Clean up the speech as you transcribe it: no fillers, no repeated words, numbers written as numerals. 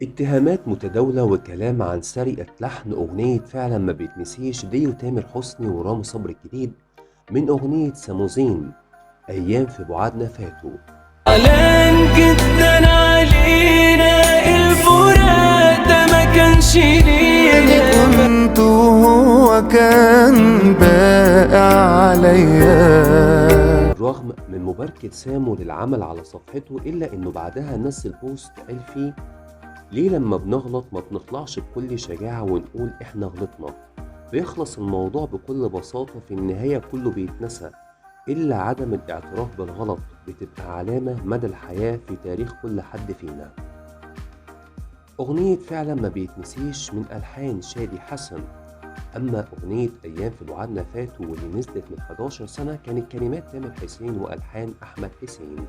اتهامات متداولة وكلام عن سرقة لحن أغنية فعلا ما بيتنسيش ديو تامر حسني ورامي صبري الجديد من أغنية ساموزين. أيام في بعادنا فاتوا. زعلان جدا علينا، الفراق ده ما كانش لينا. كنت وهو كان باقي عليا. بالرغم من مباركة سامو للعمل على صفحته إلا إنه بعدها نزل بوست قال فيه: ليه لما بنغلط ما بنطلعش بكل شجاعة ونقول إحنا غلطنا؟ بيخلص الموضوع بكل بساطة، في النهاية كله بيتنسى إلا عدم الاعتراف بالغلط، بتبقى علامة مدى الحياة في تاريخ كل حد فينا. أغنية فعلا ما بيتنسيش من ألحان شادي حسن، أما أغنية أيام في بعادنا فاتوا واللي نزلت من 11 سنة كانت كلمات تامر حسين وألحان أحمد حسين.